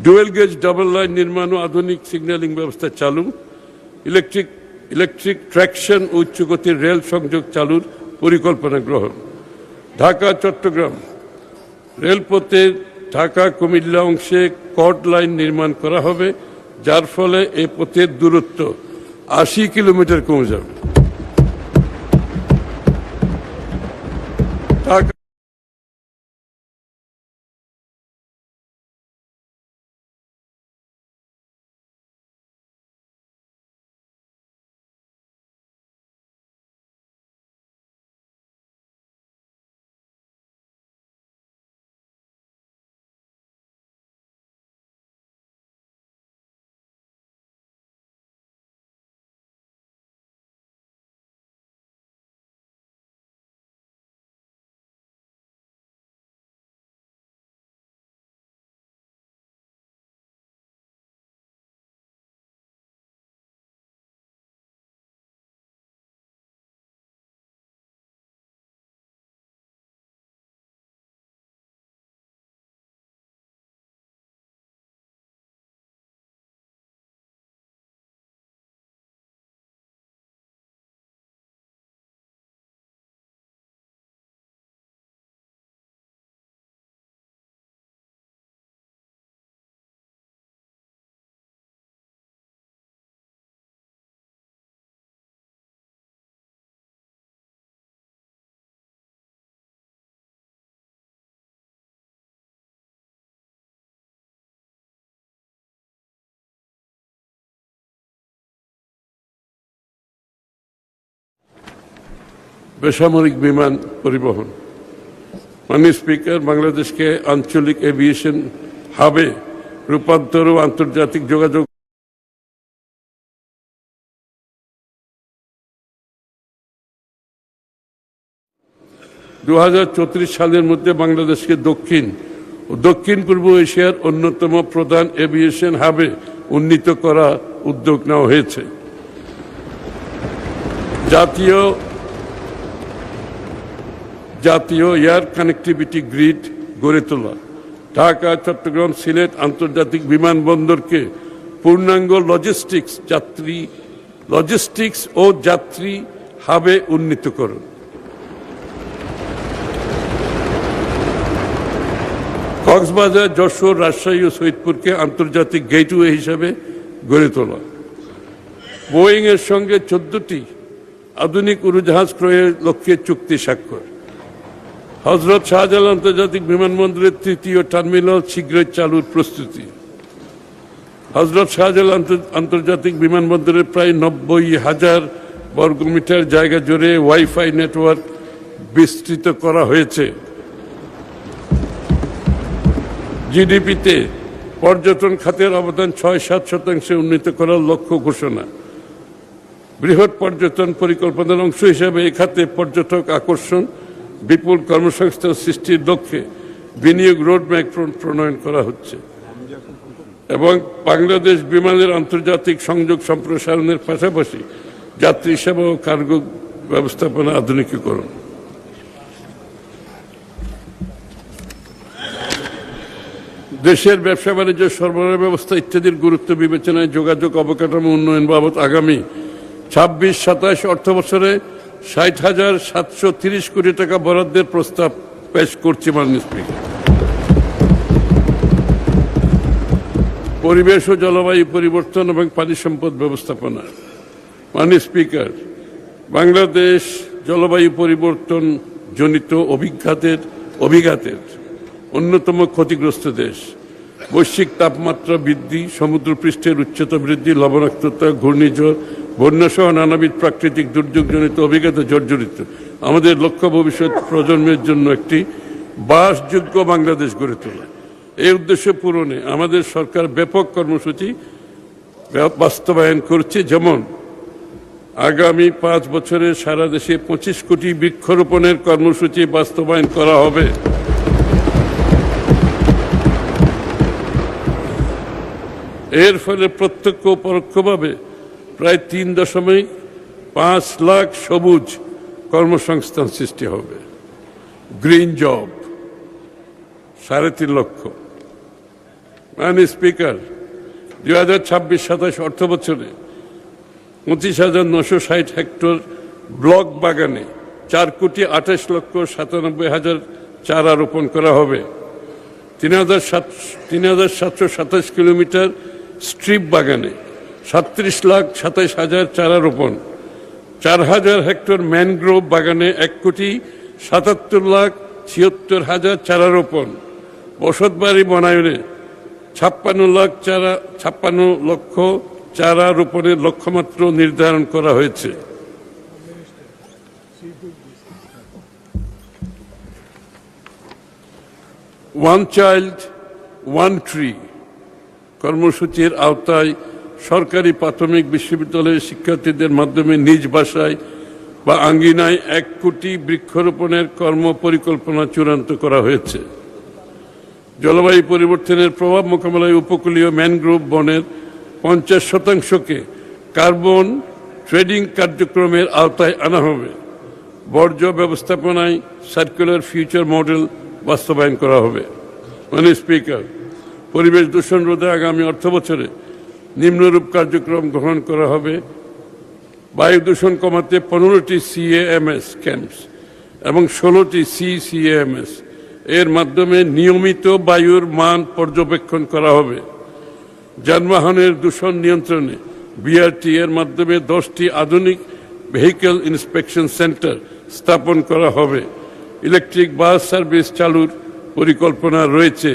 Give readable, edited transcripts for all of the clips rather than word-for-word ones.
Dual gauge double line নির্মাণ ও আধুনিক signalling ব্যবস্থা চালু, ইলেকট্রিক ট্র্যাকশন ও উচ্চগতির রেল সংযোগ চালুর পরিকল্পনা গ্রহণ। ঢাকা চট্টগ্রাম রেলপথের ঢাকা কুমিল্লা অংশে কর্ড লাইন নির্মাণ করা হবে, যার ফলে এই পথের দূরত্ব ৮০ কিলোমিটার কমে যাবে। বেসামরিক বিমান পরিবহন। মাননীয় স্পিকার, বাংলাদেশকে আঞ্চলিক এভিয়েশন হাবে রূপান্তর ও আন্তর্জাতিক যোগাযোগ সালের মধ্যে বাংলাদেশকে দক্ষিণ পূর্ব এশিয়ার অন্যতম প্রধান এভিয়েশন হাবে উন্নীত করা উদ্যোগ নেওয়া হয়েছে। জাতীয় এয়ার কানেক্টিভিটি গ্রিড গড়ে তোলা, ঢাকা চট্টগ্রাম সিলেট আন্তর্জাতিক বিমানবন্দরকে পূর্ণাঙ্গ লজিস্টিক্স ও যাত্রী হাবে উন্নীতকরণ, কক্সবাজার যশোর রাজশাহী ও সৈয়দপুরকে আন্তর্জাতিক গেটওয়ে হিসাবে গড়ে তোলা, বোয়িং এর সঙ্গে 14টি আধুনিক উড়োজাহাজ ক্রয়ের লক্ষ্যে চুক্তি স্বাক্ষর, হযরত শাহজালাল আন্তর্জাতিক বিমানবন্দরের ৩য় টার্মিনাল শীঘ্রই চালুর প্রস্তুতি, হযরত শাহজালাল আন্তর্জাতিক বিমানবন্দরের প্রায় ৯০,০০০ বর্গমিটার জায়গা জুড়ে ওয়াইফাই নেটওয়ার্ক বিস্তৃত করা হয়েছে, জিডিপিতে পর্যটন খাতের অবদান ৬-৭% উন্নীত করার লক্ষ্য ঘোষণা, বৃহৎ পর্যটন পরিকল্পনার অংশ হিসাবে এ খাতে পর্যটক আকর্ষণ, বিপুল কর্মসংস্থান সৃষ্টির লক্ষ্যে বিনিয়োগ রোডম্যাপ প্রণয়ন করা হচ্ছে এবং বাংলাদেশ বিমানের আন্তর্জাতিক সংযোগ সম্প্রসারণের পাশাপাশি যাত্রী সেবা ও কার্গো ব্যবস্থাপনা আধুনিকীকরণ। দেশের ব্যবসা বাণিজ্য সরবরাহ ব্যবস্থা ইত্যাদির গুরুত্ব বিবেচনায় যোগাযোগ অবকাঠামো উন্নয়ন বাবদ আগামী ২৬-২৭ অর্থ বছরে ৬০,৭৩০ কোটি টাকা বরাদ্দের প্রস্তাব পেশ করছি মাননীয় স্পিকার। পরিবেশ ও জলবায়ু পরিবর্তন এবং পানি সম্পদ ব্যবস্থাপনা। মাননীয় স্পিকার, বাংলাদেশ জলবায়ু পরিবর্তন জনিত অভিঘাতের অন্যতম ক্ষতিগ্রস্ত দেশ। বৈশ্বিক তাপমাত্রা বৃদ্ধি, সমুদ্রপৃষ্ঠের উচ্চতা বৃদ্ধি, লবণাক্ততা, ঘূর্ণিঝড়, বন্যাসহ নানাবিধ প্রাকৃতিক দুর্যোগজনিত অভিজ্ঞতা জর্জরিত। আমাদের লক্ষ্য ভবিষ্যৎ প্রজন্মের জন্য একটি বাসযোগ্য বাংলাদেশ গড়ে তোলা। এই উদ্দেশ্য পূরণে আমাদের সরকার ব্যাপক কর্মসূচি বাস্তবায়ন করছে, যেমন আগামী 5 বছরে সারা দেশে 25 কোটি বৃক্ষরোপণের কর্মসূচি বাস্তবায়ন করা হবে। এর ফলে প্রত্যক্ষ ও পরোক্ষভাবে প্রায় 3.5 লাখ সবুজ কর্মসংস্থান সৃষ্টি হবে। গ্রিন জব 3.5 লক্ষ, মাননীয় স্পিকার, 2026-27 অর্থ বছরে 25,960 হেক্টর ব্লক বাগানে 4,28,97,000 চারা রোপণ করা হবে। 3,727 কিলোমিটার স্ট্রিপ বাগানে 37,27,000 চারা রোপণ। 4,000 হেক্টর ম্যানগ্রোভ বাগানে 1,77,76,000 চারা রোপণ। বসতবাড়ি বনায়নে 56 লক্ষ চারা রোপণের লক্ষ্যমাত্রা নির্ধারণ করা হয়েছে। ওয়ান চাইল্ড ওয়ান ট্রি কর্মসূচির আওতায় সরকারি প্রাথমিক বিশ্ববিদ্যালয়ের শিক্ষার্থীদের মাধ্যমে নিজ বাসায় বা আঙ্গিনায় 1 কোটি বৃক্ষরোপণের কর্ম পরিকল্পনা চূড়ান্ত করা হয়েছে। জলবায়ু পরিবর্তনের প্রভাব মোকাবেলায় উপকূলীয় ম্যানগ্রোভ বনের 50% কার্বন ট্রেডিং কার্যক্রমের আওতায় আনা হবে। বর্জ্য ব্যবস্থাপনায় সার্কুলার ফিউচার মডেল বাস্তবায়ন করা হবে। মাননীয় স্পিকার, পরিবেশ দূষণ রোধে আগামী অর্থবছরে নিম্নরূপ কার্যক্রম গ্রহণ করা হবে। বায়ু দূষণ কমাতে 15টি CAMS ক্যাম্পস এবং 16টি CCAMS এর মাধ্যমে নিয়মিত বায়ুর মান পর্যবেক্ষণ করা হবে। যানবাহনের দূষণ নিয়ন্ত্রণে BRT এর মাধ্যমে 10টি আধুনিক ভেহিকল ইন্সপেকশন সেন্টার স্থাপন করা হবে। ইলেকট্রিক বাস সার্ভিস চালুর পরিকল্পনা রয়েছে।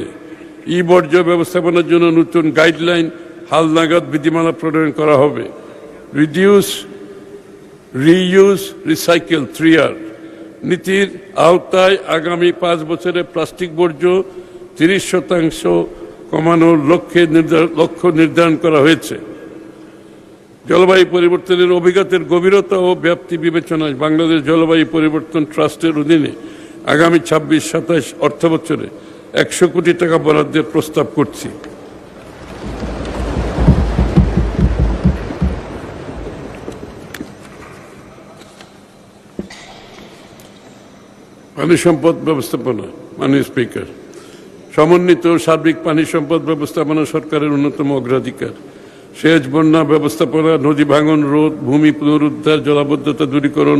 বর্জ্য ব্যবস্থাপনার জন্য নতুন গাইডলাইন হালনাগাদ বিধিমালা প্রণয়ন করা হবে। রিডিউস, রিইউজ, রিসাইকেল 3R নীতির আওতায় আগামী 5 বছরে প্লাস্টিক বর্জ্য 30% কমানোর লক্ষ্য নির্ধারণ করা হয়েছে। জলবায়ু পরিবর্তনের অভিজ্ঞতার গভীরতা ও ব্যাপ্তি বিবেচনায় বাংলাদেশ জলবায়ু পরিবর্তন ট্রাস্টের অধীনে আগামী 26-27 অর্থ বছরে 100 কোটি টাকা বরাদ্দের প্রস্তাব করছি। পানি সম্পদ ব্যবস্থাপনা। মাননীয় স্পিকার, সমন্বিত সার্বিক পানি সম্পদ ব্যবস্থাপনা সরকারের অন্যতম অগ্রাধিকার। সেচ, বন্যা ব্যবস্থাপনা, নদী ভাঙন রোধ, ভূমি পুনরুদ্ধার, জলাবদ্ধতা দূরীকরণ,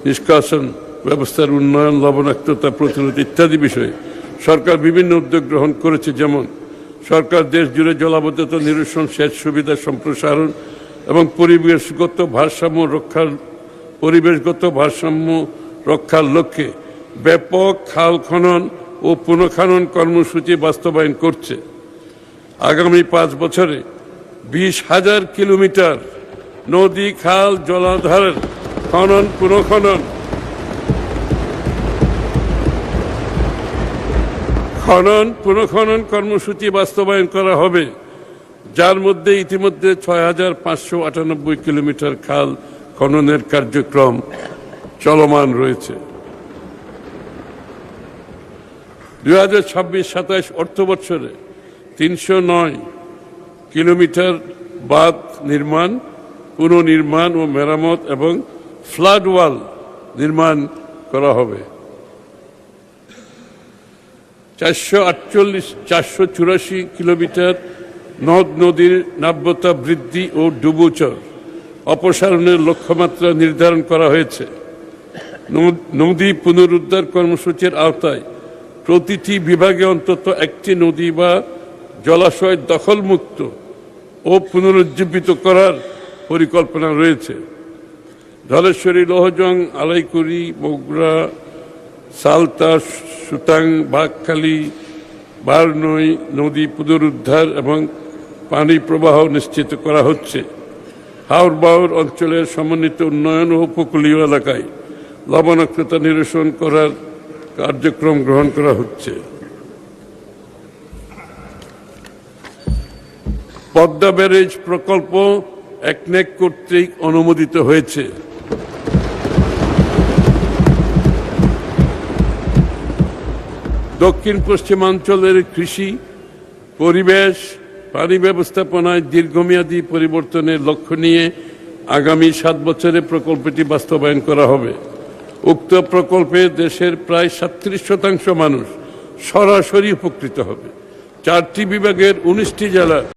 নিষ্কাশন ব্যবস্থার উন্নয়ন, লবণাক্ততা প্রতিরোধ ইত্যাদি বিষয়ে সরকার বিভিন্ন উদ্যোগ গ্রহণ করেছে। যেমন সরকার দেশ জুড়ে জলাবদ্ধতা নিরসন, সেচ সুবিধা সম্প্রসারণ এবং পরিবেশগত ভারসাম্য রক্ষার লক্ষ্যে ব্যাপক খাল খনন ও পুনঃখনন কর্মসূচি বাস্তবায়ন করছে। আগামী 5 বছরে 20,000 কিলোমিটার নদী, খাল, জলাধারের পুনঃখনন কর্মসূচি বাস্তবায়ন করা হবে, যার মধ্যে ইতিমধ্যে 6,598 কিলোমিটার খাল খননের কার্যক্রম চলমান রয়েছে। 2026-27 অর্থ বছরে 309 কিলোমিটার বাঁধ নির্মাণ, পুনর্নির্মাণ ও মেরামত এবং ফ্লাড ওয়াল নির্মাণ করা হবে। 484 কিলোমিটার নদ নদীর নাব্যতা বৃদ্ধি ও ডুবোচর অপসারণের লক্ষ্যমাত্রা নির্ধারণ করা হয়েছে। নদী পুনরুদ্ধার কর্মসূচির আওতায় প্রতিটি বিভাগে অন্তত একটি নদী বা জলাশয় দখলমুক্ত ও পুনরুজ্জীবিত করার পরিকল্পনা রয়েছে। ধলেশ্বরী, লোহজং, আলাইকুড়ি, বগুড়া, সালতা, সুতাং, বাঘখালী, বারনই নদী পুনরুদ্ধার এবং পানি প্রবাহ নিশ্চিত করা হচ্ছে। হাওর বাওর অঞ্চলের সমন্বিত উন্নয়ন ও উপকূলীয় এলাকায় লবণাক্ততা নিরসন করার কার্যক্রম গ্রহণ করা হচ্ছে। পদ্মা ব্যারেজ প্রকল্প একনেক কর্তৃক অনুমোদিত হয়েছে। দক্ষিণ পশ্চিমাঞ্চলের কৃষি, পরিবেশ, পানি ব্যবস্থাপনায় দীর্ঘমেয়াদী পরিবর্তনের লক্ষ্য নিয়ে আগামী 7 বছরে প্রকল্পটি বাস্তবায়ন করা হবে। উক্ত প্রকল্পে দেশের প্রায় 37% মানুষ সরাসরি উপকৃত হবে। 4টি বিভাগের 19টি জেলা